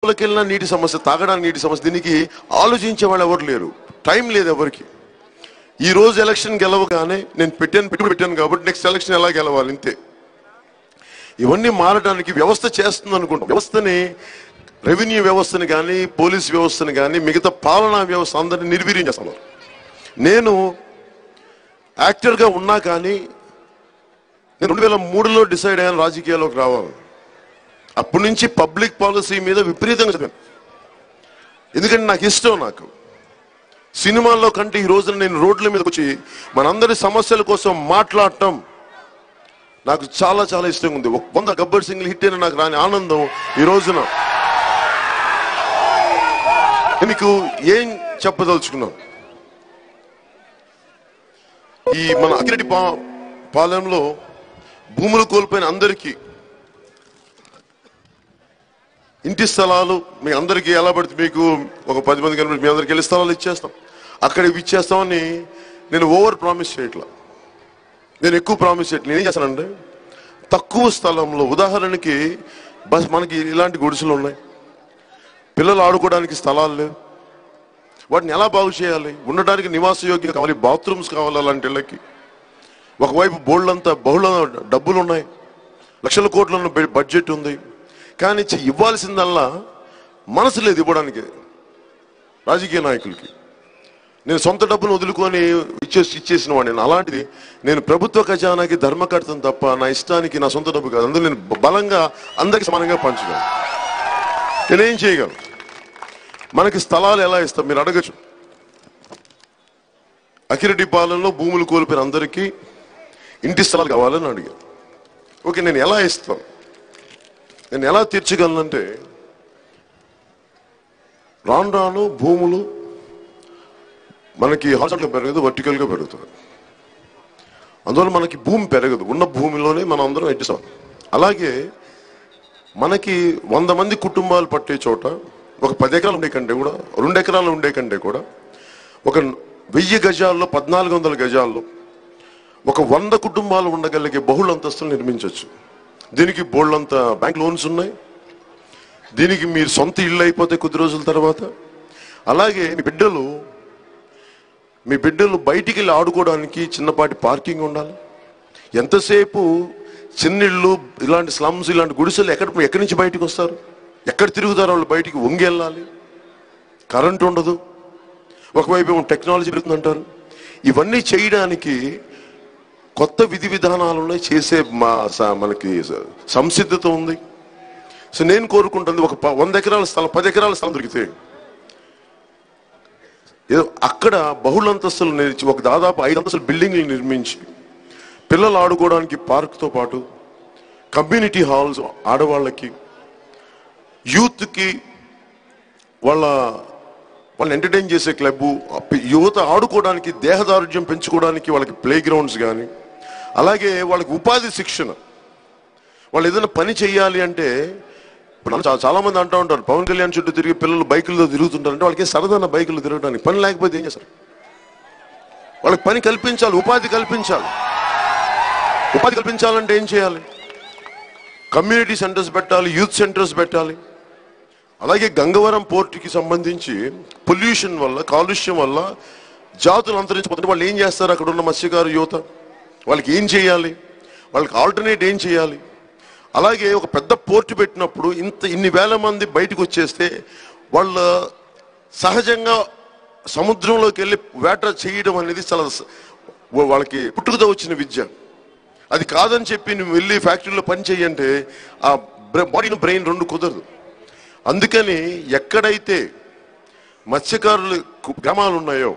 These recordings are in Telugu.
కెళ్ళినా నీటి సమస్య, తాగడానికి నీటి సమస్య, దీనికి ఆలోచించే వాళ్ళు ఎవరు లేరు, టైం లేదు ఎవరికి. ఈ రోజు ఎలక్షన్ గెలవగానే నేను పెట్టాను కాబట్టి నెక్స్ట్ ఎలక్షన్ ఎలా గెలవాలి ఇంతే. ఇవన్నీ మారడానికి వ్యవస్థ చేస్తుంది అనుకుంటాం. వ్యవస్థని, రెవెన్యూ వ్యవస్థని కానీ, పోలీస్ వ్యవస్థని కానీ, మిగతా పాలనా వ్యవస్థ అందరినీ నిర్వీర్యం చేస్తున్నారు. నేను యాక్టర్గా ఉన్నా కానీ నేను 2003లో డిసైడ్ అయ్యాను రాజకీయాల్లోకి రావాలి. అప్పటి నుంచి పబ్లిక్ పాలసీ మీద విపరీతంగా చదివాను. ఎందుకంటే నాకు ఇష్టం. నాకు సినిమాల్లో కంటే ఈ రోజున నేను రోడ్ల మీదకి వచ్చి మనందరి సమస్యల కోసం మాట్లాడటం నాకు చాలా చాలా ఇష్టంగా ఉంది. 100 గబ్బర్ సింగిల్ హిట్ అయినా నాకు రాని ఆనందం ఈ రోజున. మీకు ఏం చెప్పదలుచుకున్నాను, ఈ మన అకిరెడ్డి పాలెంలో భూములు కోల్పోయిన అందరికీ ఇంటి స్థలాలు మీ అందరికీ ఎలా పడితే మీకు ఒక 10 మంది కనిపి మీ అందరికి వెళ్ళి స్థలాలు ఇచ్చేస్తాం, అక్కడ ఇవి ఇచ్చేస్తామని నేను ఓవర్ ప్రామిస్ చేయట్లా. నేను ఎక్కువ ప్రామిస్ చేయట్లేదు. నేనేం చేస్తానంటే తక్కువ స్థలంలో, ఉదాహరణకి మనకి ఇలాంటి గుడిసెలు ఉన్నాయి, పిల్లలు ఆడుకోవడానికి స్థలాలు లేవు, వాటిని ఎలా బాగు చేయాలి? ఉండడానికి నివాస యోగ్యం కావాలి, బాత్రూమ్స్ కావాలి. అలాంటి ఇళ్ళకి ఒకవైపు బహుళ డబ్బులు ఉన్నాయి, లక్షల కోట్ల బడ్జెట్ ఉంది, కానీ ఇవ్వాల్సిందల్లా మనసు లేదు ఇవ్వడానికి రాజకీయ నాయకులకి. నేను సొంత డబ్బును వదులుకొని ఇచ్చేసిన వాడిని. అలాంటిది నేను ప్రభుత్వ ఖజానాకి ధర్మకర్తను తప్ప నా ఇష్టానికి నా సొంత డబ్బు కాదు. అందులో నేను బలంగా అందరికి సమానంగా పంచగలను. నేనేం చేయగలను? మనకి స్థలాలు ఎలా ఇస్తాం మీరు అడగచ్చు. అకిరెడ్డి పాలెంలో భూములు కోల్పోయిన అందరికీ ఇంటి స్థలాలు కావాలని అడిగాను. ఓకే, నేను ఎలా ఇస్తాను, నేను ఎలా తీర్చగలనంటే రాను రాను భూములు మనకి హారిజాంటల్గా పెరగదు, వర్టికల్గా పెరుగుతుంది. అందువల్ల మనకి భూమి పెరగదు, ఉన్న భూమిలోనే మనం అందరం ఎట్టిస్తాం. అలాగే మనకి 100 మంది కుటుంబాలు పట్టే చోట ఒక 10 ఎకరాలు ఉండే కంటే కూడా, 2 ఎకరాలు ఉండే కంటే కూడా, ఒక 1000 గజాల్లో, 1400 గజాల్లో ఒక 100 కుటుంబాలు ఉండగలిగే బహుళ అంతస్తులు నిర్మించవచ్చు. దీనికి బోల్డంత బ్యాంక్ లోన్స్ ఉన్నాయి, దీనికి మీరు సొంత ఇల్లు అయిపోతే కొద్ది రోజుల తర్వాత. అలాగే మీ బిడ్డలు బయటికి వెళ్ళి ఆడుకోవడానికి చిన్నపాటి పార్కింగ్ ఉండాలి. ఎంతసేపు చిన్నిళ్ళు, ఇలాంటి స్లమ్స్, ఇలాంటి గుడిసెలు ఎక్కడి నుంచి బయటకు వస్తారు? ఎక్కడ తిరుగుతారు వాళ్ళు? బయటికి వంగి వెళ్ళాలి, కరెంటు ఉండదు, ఒకవైపు ఏమో టెక్నాలజీ పెరుగుతుందంటారు. ఇవన్నీ చేయడానికి కొత్త విధి విధానాలు ఉన్నాయి, చేసే మనకి సంసిద్ధత ఉంది. సో నేను కోరుకుంటుంది ఒక 100 ఎకరాల స్థలం, 10 ఎకరాల స్థలం దొరికితే అక్కడ బహుళంతస్తులు నేర్చి ఒక దాదాపు 5 అంతస్తుల బిల్డింగ్లు నిర్మించి పిల్లలు ఆడుకోవడానికి పార్క్తో పాటు కమ్యూనిటీ హాల్స్, ఆడవాళ్ళకి, యూత్కి వాళ్ళని ఎంటర్టైన్ చేసే క్లబ్బు, యువత ఆడుకోవడానికి, దేహదారుఢ్యం పెంచుకోవడానికి వాళ్ళకి ప్లే గ్రౌండ్స్ కానీ, అలాగే వాళ్ళకి ఉపాధి శిక్షణ. వాళ్ళు ఏదైనా పని చెయ్యాలి అంటే, ఇప్పుడు చాలా మంది అంటూ ఉంటారు పవన్ కళ్యాణ్ చుట్టూ తిరిగి పిల్లలు బైకుల్లో తిరుగుతుంటారంటే వాళ్ళకి సరదాన బైకులు తిరగడానికి. పని లేకపోతే ఏం చేస్తారు? వాళ్ళకి పని కల్పించాలి, ఉపాధి కల్పించాలి. ఉపాధి కల్పించాలంటే ఏం చేయాలి? కమ్యూనిటీ సెంటర్స్ పెట్టాలి, యూత్ సెంటర్స్ పెట్టాలి. అలాగే గంగవరం పోర్టుకి సంబంధించి పొల్యూషన్ వల్ల, కాలుష్యం వల్ల జాతులు అంతరించిపోతుంటే వాళ్ళు ఏం చేస్తారు? అక్కడ ఉన్న మత్స్యకారు యువత వాళ్ళకి ఏం చేయాలి? వాళ్ళకి ఆల్టర్నేట్ ఏం చేయాలి? అలాగే ఒక పెద్ద పోర్టు పెట్టినప్పుడు ఇన్ని వేల మంది బయటకు వచ్చేస్తే వాళ్ళ సహజంగా సముద్రంలోకి వెళ్ళి వేట చేయడం అనేది చాలా వాళ్ళకి పుట్టుకతో వచ్చిన విద్య. అది కాదని చెప్పి నువ్వు వెళ్ళి ఫ్యాక్టరీలో పని చెయ్యంటే ఆ బాడీ బ్రెయిన్ రెండు కుదరదు. అందుకని ఎక్కడైతే మత్స్యకారులు గ్రామాలు ఉన్నాయో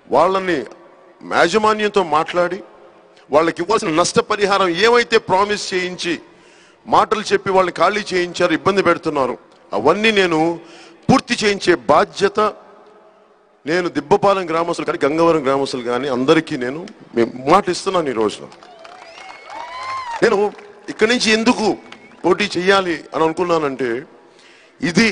వాళ్ళని యాజమాన్యంతో మాట్లాడి వాళ్ళకి ఇవ్వాల్సిన నష్టపరిహారం ఏమైతే ప్రామిస్ చేయించి మాటలు చెప్పి వాళ్ళని ఖాళీ చేయించారు, ఇబ్బంది పెడుతున్నారు, అవన్నీ నేను పూర్తి చేయించే బాధ్యత నేను దిబ్బపాలెం గ్రామస్తులు కానీ, గంగవరం గ్రామస్తులు కానీ అందరికీ నేను మాట ఇస్తున్నాను. ఈ రోజున నేను ఇక్కడి నుంచి ఎందుకు పోటీ చెయ్యాలి అని అనుకున్నానంటే, ఇది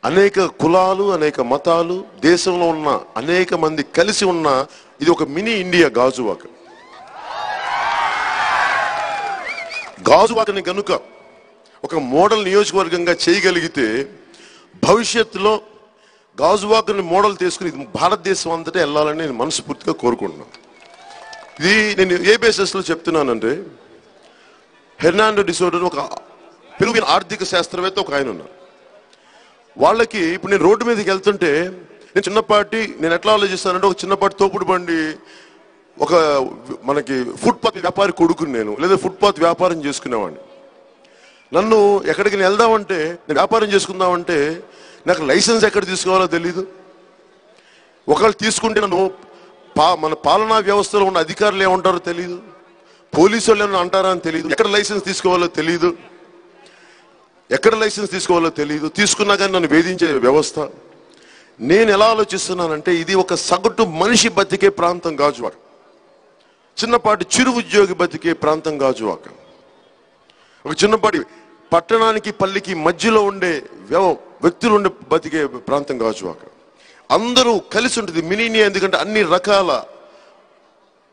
అనేక కులాలు, అనేక మతాలు, దేశంలో ఉన్న అనేక మంది కలిసి ఉన్న ఇది ఒక మినీ ఇండియా గాజువాక. గాజువాకని గనుక ఒక మోడల్ నియోజకవర్గంగా చేయగలిగితే భవిష్యత్తులో గాజువాకని మోడల్ తీసుకుని భారతదేశం అంతటా వెళ్ళాలని నేను మనస్ఫూర్తిగా కోరుకుంటున్నాను. ఇది నేను ఏ బేసిస్లో చెప్తున్నానంటే, హెర్నాండో డిసోజా ఒక పెరుగిన ఆర్థిక శాస్త్రవేత్త ఒక ఆయన ఉన్నారు. వాళ్ళకి ఇప్పుడు నేను రోడ్డు మీదకి వెళ్తుంటే నేను ఎట్లా ఆలోచిస్తానంటే, ఒక చిన్నపాటి తోపుడు బండి ఒక మనకి ఫుట్పాత్ వ్యాపారి కొడుకుని నేను, లేదా ఫుట్పాత్ వ్యాపారం చేసుకునేవాడిని. నన్ను ఎక్కడికి వెళ్దామంటే, నేను వ్యాపారం చేసుకుందామంటే నాకు లైసెన్స్ ఎక్కడ తీసుకోవాలో తెలీదు. ఒకళ్ళు తీసుకుంటే నన్ను మన పాలనా వ్యవస్థలో ఉన్న అధికారులు ఏమంటారో తెలీదు, పోలీసు వాళ్ళు ఏమన్నా అంటారా అని తెలియదు, ఎక్కడ లైసెన్స్ తీసుకోవాలో తెలియదు, తీసుకున్నా కానీ నన్ను వేధించే వ్యవస్థ. నేను ఎలా ఆలోచిస్తున్నానంటే, ఇది ఒక సగటు మనిషి బతికే ప్రాంతం గాజువాక, చిన్నపాటి చిరు ఉద్యోగి బతికే ప్రాంతం గాజువాక, ఒక చిన్నపాటి పట్టణానికి పల్లికి మధ్యలో ఉండే వ్యక్తులు ఉండే బతికే ప్రాంతం గాజువాక. అందరూ కలిసి ఉంటుంది మినీనియా. ఎందుకంటే అన్ని రకాల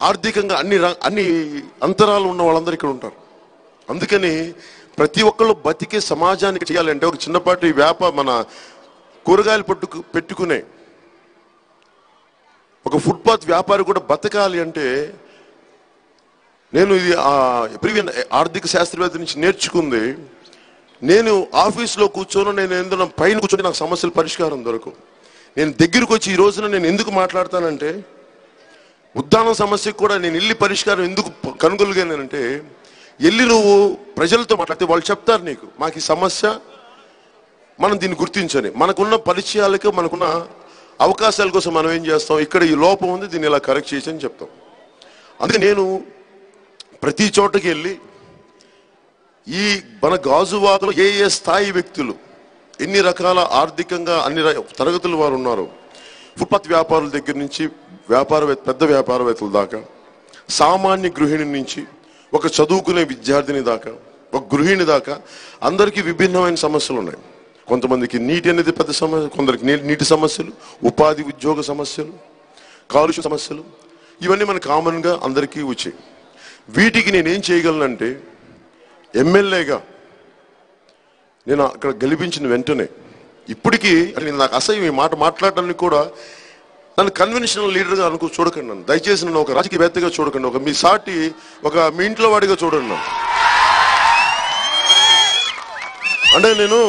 ఆర్థికంగా అన్ని అంతరాలు ఉన్న వాళ్ళందరూ ఇక్కడ ఉంటారు. అందుకని ప్రతి ఒక్కళ్ళు బతికే సమాజానికి చేయాలంటే, ఒక చిన్నపాటి మన కూరగాయలు పెట్టుకునే ఒక ఫుట్పాత్ వ్యాపారి కూడా బతకాలి అంటే, నేను ఇది ఆర్థిక శాస్త్రవేత్త నుంచి నేర్చుకుంది. నేను ఆఫీస్లో కూర్చొని, నేను ఎందులో పైన కూర్చొని నాకు సమస్యల పరిష్కారం దొరకవు. నేను దగ్గరకు వచ్చి ఈ రోజున నేను ఎందుకు మాట్లాడతానంటే, ఉద్దానం సమస్యకు కూడా నేను వెళ్ళి పరిష్కారం ఎందుకు కనుగొలిగానంటే, వెళ్ళి నువ్వు ప్రజలతో మాట్లాడితే వాళ్ళు చెప్తారు నీకు, మాకు ఈ సమస్య, మనం దీన్ని గుర్తించని. మనకున్న పరిచయాలకు, మనకున్న అవకాశాల కోసం మనం ఏం చేస్తాం, ఇక్కడ ఈ లోపం ఉంది, దీన్ని ఇలా కరెక్ట్ చేసి అని చెప్తాం. అందుకే నేను ప్రతి చోటకి వెళ్ళి ఈ మన గాజువాకలో ఏ స్థాయి వ్యక్తులు, ఎన్ని రకాల ఆర్థికంగా అన్ని తరగతులు వారు ఉన్నారు, ఫుట్పాత్ వ్యాపారుల దగ్గర నుంచి పెద్ద వ్యాపారవేత్తల దాకా, సామాన్య గృహిణి నుంచి ఒక చదువుకునే విద్యార్థిని దాకా, ఒక గృహిణి దాకా, అందరికీ విభిన్నమైన సమస్యలు ఉన్నాయి. కొంతమందికి నీటి అనేది పెద్ద సమస్య, కొందరికి నీటి సమస్యలు, ఉపాధి ఉద్యోగ సమస్యలు, కాలుష్య సమస్యలు, ఇవన్నీ మనకు కామన్గా అందరికీ వచ్చాయి. వీటికి నేనేం చేయగలనంటే, ఎమ్మెల్యేగా నేను అక్కడ గెలిపించిన వెంటనే, ఇప్పటికీ నాకు అసహ్యం ఈ మాట మాట్లాడడానికి కూడా, నన్ను కన్వెన్షనల్ లీడర్గా చూడకండి, నన్ను దయచేసి నన్ను ఒక రాజకీయవేత్తగా చూడకండి, ఒక మీ సాటి, మీ ఇంట్లో వాడిగా చూడండి నన్ను. అంటే నేను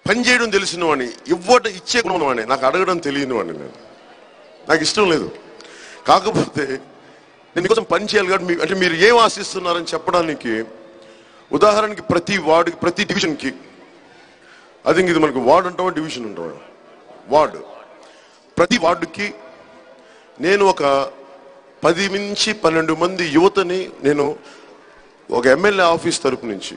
పని చేయడం తెలిసిన వాడిని, ఇచ్చే వాడిని, నాకు అడగడం తెలియని వాడిని. నాకు ఇష్టం లేదు. కాకపోతే నేను మీకోసం పని చేయాలి కాబట్టి, అంటే మీరు ఏం ఆశిస్తున్నారని చెప్పడానికి, ఉదాహరణకి ప్రతి వార్డుకి, ప్రతి డివిజన్కి, అది ఇది మనకు వార్డు అంటావా డివిజన్ అంటావా, వార్డు, ప్రతి వార్డుకి నేను ఒక 10 నుంచి 12 మంది యువతని నేను ఒక ఎమ్మెల్యే ఆఫీస్ తరపు నుంచి,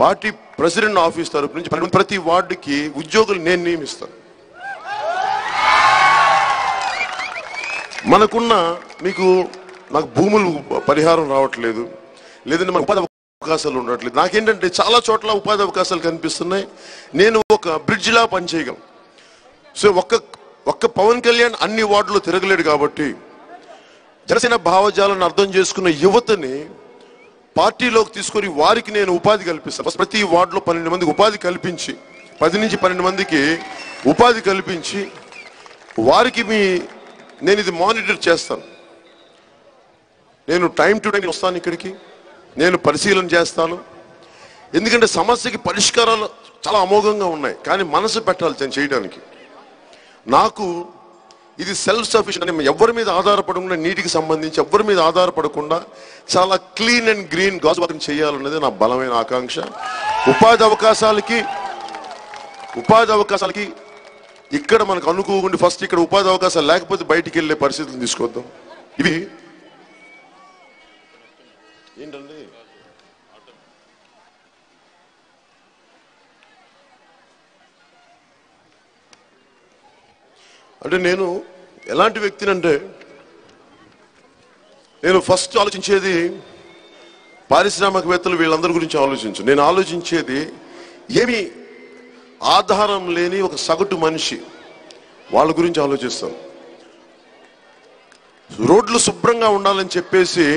పార్టీ ప్రెసిడెంట్ ఆఫీస్ తరపు నుంచి ప్రతి వార్డుకి ఉద్యోగులు నేను నియమిస్తాను. నాకు భూములు పరిహారం రావట్లేదు, లేదంటే మనకు ఉపాధి అవకాశాలు ఉండట్లేదు. నాకేంటంటే చాలా చోట్ల ఉపాధి అవకాశాలు కనిపిస్తున్నాయి, నేను ఒక బ్రిడ్జ్లా పనిచేయగలను. సో ఒక్క పవన్ కళ్యాణ్ అన్ని వార్డులో తిరగలేడు కాబట్టి, జనసేన భావజాలను అర్థం చేసుకున్న యువతని పార్టీలోకి తీసుకొని వారికి నేను ఉపాధి కల్పిస్తాను. ప్రతి వార్డులో 12 మందికి ఉపాధి కల్పించి, 10 నుంచి 12 మందికి ఉపాధి కల్పించి, వారికి నేను ఇది మానిటర్ చేస్తాను. నేను టైం టు టైం వస్తాను ఇక్కడికి, నేను పరిశీలన చేస్తాను. ఎందుకంటే సమస్యకి పరిష్కారాలు చాలా అమోఘంగా ఉన్నాయి, కానీ మనసు పెట్టాలి చేయడానికి. నాకు ఇది సెల్ఫ్ సఫిషియెంట్, ఎవరి మీద ఆధారపడకుండా, నీటికి సంబంధించి ఎవరి మీద ఆధారపడకుండా చాలా క్లీన్ అండ్ గ్రీన్ గాజువాకం చేయాలన్నది నా బలమైన ఆకాంక్ష. ఉపాధి అవకాశాలకి ఇక్కడ మనకు అనుకోకుండా ఫస్ట్ ఇక్కడ ఉపాధి అవకాశాలు లేకపోతే బయటికి వెళ్ళే పరిస్థితులు తీసుకొద్దాం. ఇవి ఏంటండి, అంటే నేను ఎలాంటి వ్యక్తినంటే, నేను ఫస్ట్ ఆలోచించేది పారిశ్రామికవేత్తలు వీళ్ళందరి గురించి ఆలోచించు. నేను ఆలోచించేది ఏమి ఆధారం లేని ఒక సగటు మనిషి, వాళ్ళ గురించి ఆలోచిస్తాను. రోడ్లు శుభ్రంగా ఉండాలని చెప్పేసి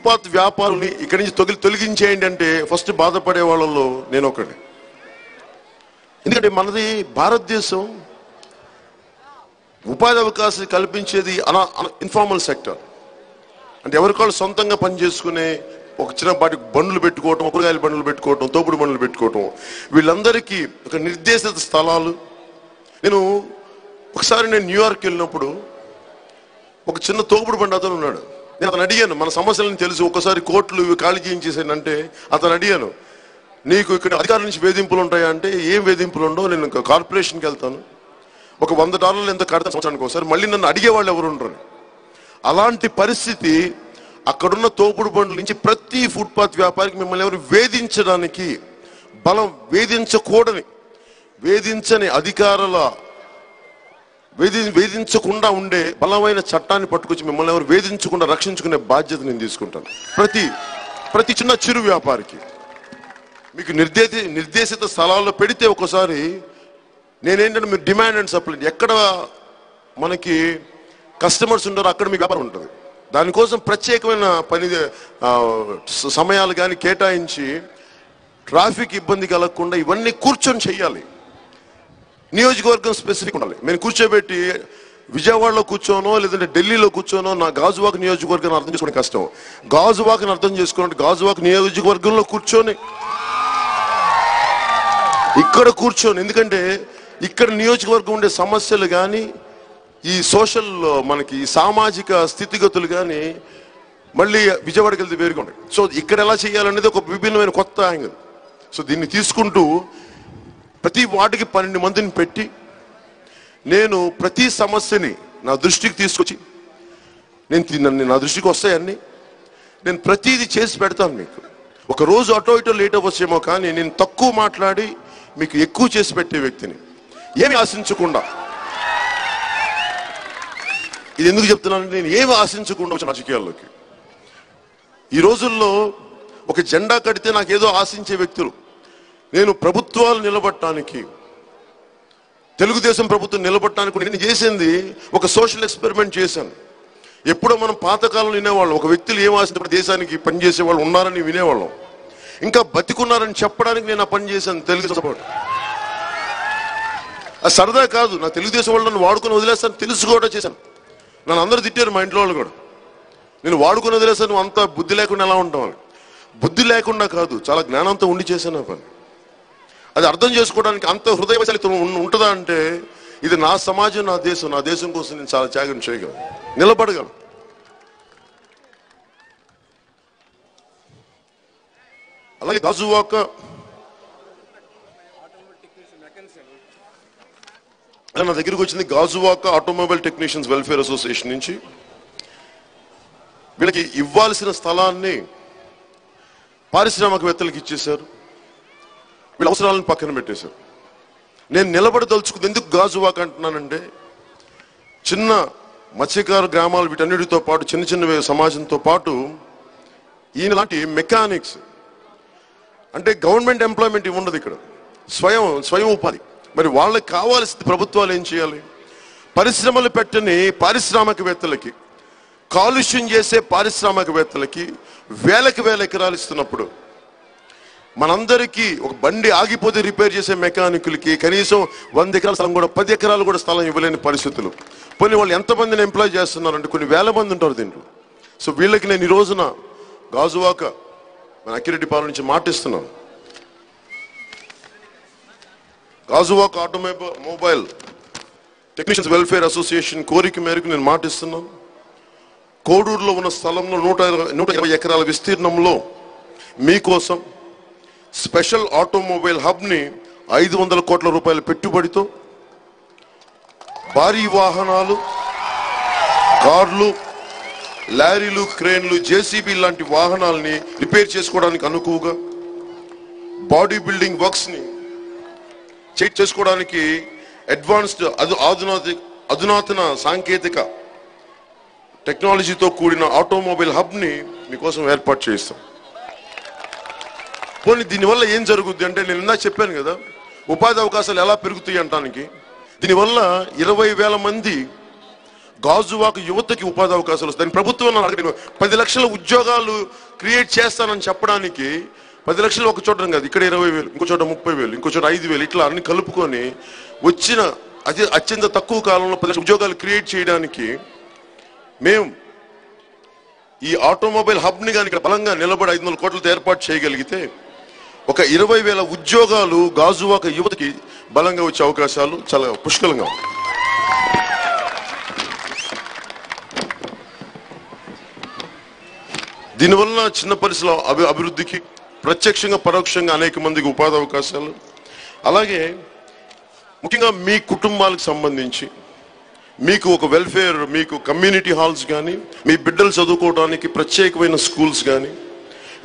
ఫుట్పాత్ వ్యాపారుల్ని ఇక్కడి నుంచి తొలగించేయండి అంటే ఫస్ట్ బాధపడే వాళ్ళలో నేను ఒకటి. ఎందుకంటే మనది భారతదేశం ఉపాధి అవకాశాలు కల్పించేది ఇన్ఫార్మల్ సెక్టర్. అంటే ఎవరికాళ్ళు సొంతంగా పని చేసుకునే ఒక చిన్నపాటి బండ్లు పెట్టుకోవటం, కూరగాయల బండ్లు పెట్టుకోవటం, తోపుడు బండ్లు పెట్టుకోవటం, వీళ్ళందరికీ ఒక నిర్దేశిత స్థలాలు. ఒకసారి నేను న్యూయార్క్ వెళ్ళినప్పుడు ఒక చిన్న తోపుడు బండి అతను ఉన్నాడు. నేను అతను అడిగాను, మన సమస్యలను తెలుసు, ఒకసారి కోర్టులు ఇవి ఖాళీ చేయించేసానంటే అతను అడిగాను, నీకు ఇక్కడ అధికారుల నుంచి వేధింపులు ఉంటాయా అంటే, ఏం వేధింపులు ఉండవు, నేను కార్పొరేషన్కి వెళ్తాను, ఒక $100 ఎంత కడతా సంవత్సరానికి ఒకసారి, మళ్ళీ నన్ను అడిగేవాళ్ళు ఎవరు ఉండరు. అలాంటి పరిస్థితి అక్కడున్న తోపుడు బండ్ల నుంచి ప్రతి ఫుట్పాత్ వ్యాపారికి మిమ్మల్ని ఎవరు వేధించడానికి వేధించని అధికారుల వేధించకుండా ఉండే బలమైన చట్టాన్ని పట్టుకొచ్చి మిమ్మల్ని ఎవరు వేధించకుండా రక్షించుకునే బాధ్యత నేను తీసుకుంటాను. ప్రతి చిన్న చిరు వ్యాపారికి మీకు నిర్దేశిత స్థలాల్లో పెడితే ఒకసారి నేనేంటంటే మీరు డిమాండ్ అండ్ సప్లై, ఎక్కడ మనకి కస్టమర్స్ ఉంటారో అక్కడ మీకు వ్యాపారం ఉంటుంది. దానికోసం ప్రత్యేకమైన సమయాలు కానీ కేటాయించి ట్రాఫిక్ ఇబ్బంది కలగకుండా ఇవన్నీ కూర్చొని చెయ్యాలి. నియోజకవర్గం స్పెసిఫిక్ ఉండాలి. నేను కూర్చోబెట్టి విజయవాడలో కూర్చోనో లేదంటే ఢిల్లీలో కూర్చోనో నా గాజువాక నియోజకవర్గాన్ని అర్థం చేసుకోవడం కష్టం. గాజువాకని అర్థం చేసుకోవాలంటే గాజువాక నియోజకవర్గంలో కూర్చొని ఇక్కడ కూర్చొని, ఎందుకంటే ఇక్కడ నియోజకవర్గం ఉండే సమస్యలు కానీ ఈ సోషల్ మనకి సామాజిక స్థితిగతులు కానీ మళ్ళీ విజయవాడకి వెళ్తే వేరుగా ఉంటాయి. సో ఇక్కడ ఎలా చేయాలనేది ఒక విభిన్నమైన కొత్త యాంగిల్. సో దీన్ని తీసుకుంటూ ప్రతి వార్డుకి 12 మందిని పెట్టి నేను ప్రతి సమస్యని నా దృష్టికి తీసుకొచ్చి నా దృష్టికి వస్తాయన్నీ నేను ప్రతిదీ చేసి పెడతాను. మీకు ఒక రోజు అటో ఇటో లేట్ అవ్వచ్చేమో, కానీ నేను తక్కువ మాట్లాడి మీకు ఎక్కువ చేసి పెట్టే వ్యక్తిని, ఏమి ఆశించకుండా. ఇది ఎందుకు చెప్తున్నానంటే నేను ఏమి ఆశించకుండా వచ్చిన రాజకీయాల్లోకి. ఈ రోజుల్లో ఒక జెండా కడితే నాకేదో ఆశించే వ్యక్తులు. నేను ప్రభుత్వాలు నిలబడటానికి, తెలుగుదేశం ప్రభుత్వం నిలబడటానికి నేను చేసింది ఒక సోషల్ ఎక్స్పెరిమెంట్ చేశాను. ఎప్పుడో మనం పాతకాలంలో వినేవాళ్ళం, ఒక వ్యక్తులు ఏం ఆశించే దేశానికి పనిచేసే వాళ్ళు ఉన్నారని వినేవాళ్ళం. ఇంకా బతికున్నారని చెప్పడానికి నేను ఆ పని చేశాను. తెలుగుదేశం అది సరదా కాదు, నా తెలుగుదేశం వాళ్ళు నన్ను వాడుకొని వదిలేస్తాను తెలుసు కూడా చేశాను. నన్ను అందరూ తిట్టారు, మా ఇంట్లో వాళ్ళు కూడా. నేను వాడుకొని వదిలేస్తాను, నువ్వు అంత బుద్ధి లేకుండా ఎలా ఉంటామని. బుద్ధి లేకుండా కాదు, చాలా జ్ఞానంతో ఉండి చేశాను ఆ పని. అది అర్థం చేసుకోవడానికి అంత హృదయశాలితం ఉంటుందా అంటే, ఇది నా సమాజం, నా దేశం కోసం నేను చాలా త్యాగం చేయగలను, నిలబడగలను. అలాగే గాజువాక నా దగ్గరికి వచ్చింది Gajuwaka automobile technicians welfare association నుంచి. వీళ్ళకి ఇవ్వాల్సిన స్థలాన్ని పారిశ్రామికవేత్తలకు ఇచ్చేశారు, వీళ్ళ అవసరాలను పక్కన పెట్టేశారు. నేను నిలబడదలుచుకుంది ఎందుకు గాజువాక అంటున్నానంటే, చిన్న మత్స్యకారు గ్రామాలు వీటన్నిటితో పాటు చిన్న సమాజంతో పాటు ఈయన లాంటి మెకానిక్స్, అంటే గవర్నమెంట్ ఎంప్లాయ్మెంట్ ఉండదు ఇక్కడ, స్వయం ఉపాధి. మరి వాళ్ళకి కావాల్సింది ప్రభుత్వాలు ఏం చేయాలి? పరిశ్రమలు పెట్టని పారిశ్రామికవేత్తలకి, కాలుష్యం చేసే పారిశ్రామికవేత్తలకి వేల ఎకరాలు ఇస్తున్నప్పుడు, మనందరికీ ఒక బండి ఆగిపోతే రిపేర్ చేసే మెకానికులకి కనీసం 100 ఎకరాల స్థలం కూడా 10 ఎకరాలు కూడా స్థలం ఇవ్వలేని పరిస్థితులు. కొన్ని వాళ్ళు ఎంతమందిని ఎంప్లాయ్ చేస్తున్నారంటే కొన్ని వేల మంది ఉంటారు దీంట్లో. సో వీళ్ళకి నేను ఈ రోజున గాజువాక మన అక్కిరెడ్డిపాలెం నుంచి మాటిస్తున్నాను. Gajuwaka automobile technicians welfare association కోరిక మేరకు నేను మాటిస్తున్నాను. కోడూరులో ఉన్న స్థలంలో 120 ఎకరాల విస్తీర్ణంలో మీకోసం స్పెషల్ ఆటోమొబైల్ హబ్ని 500 కోట్ల రూపాయల పెట్టుబడితో భారీ వాహనాలు, కార్లు, లారీలు, క్రేన్లు, జేసీబీ లాంటి వాహనాలని రిపేర్ చేసుకోవడానికి అనుకువగా, బాడీ బిల్డింగ్ వర్క్స్ ని చేసుకోవడానికి అడ్వాన్స్డ్ అధునాతన సాంకేతిక టెక్నాలజీతో కూడిన ఆటోమొబైల్ హబ్ ని మీకోసం ఏర్పాటు చేస్తాం. పోనీ దీనివల్ల ఏం జరుగుద్ది అంటే, నేను ఇందాక చెప్పాను కదా ఉపాధి అవకాశాలు ఎలా పెరుగుతాయి అంటానికి, దీనివల్ల 20,000 మంది గాజువాక యువతకి ఉపాధి అవకాశాలు వస్తాయి. ప్రభుత్వం 10 లక్షల ఉద్యోగాలు క్రియేట్ చేస్తానని చెప్పడానికి 10 లక్షలు ఒక చోట కాదు, ఇక్కడ 20,000, ఇంకో చోట 30,000, ఇంకో చోట 5,000, ఇట్లా అన్ని కలుపుకొని వచ్చిన అత్యంత తక్కువ కాలంలో 10 లక్షల ఉద్యోగాలు క్రియేట్ చేయడానికి మేము ఈ ఆటోమొబైల్ హబ్ని కానీ ఇక్కడ బలంగా నిలబడి 500 కోట్లతో ఏర్పాటు చేయగలిగితే ఒక 20,000 ఉద్యోగాలు గాజువాక యువతకి బలంగా వచ్చే అవకాశాలు చాలా పుష్కలంగా ఉన్నాయి. దీనివల్ల చిన్న పరిశ్రమల అభివృద్ధికి ప్రత్యక్షంగా పరోక్షంగా అనేక మందికి ఉపాధి అవకాశాలు, అలాగే ముఖ్యంగా మీ కుటుంబాలకు సంబంధించి మీకు ఒక వెల్ఫేర్, మీకు కమ్యూనిటీ హాల్స్ కానీ, మీ బిడ్డలు చదువుకోవడానికి ప్రత్యేకమైన స్కూల్స్ కానీ,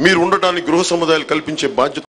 మీరు ఉండటానికి గృహ సముదాయాలు కల్పించే బాధ్యత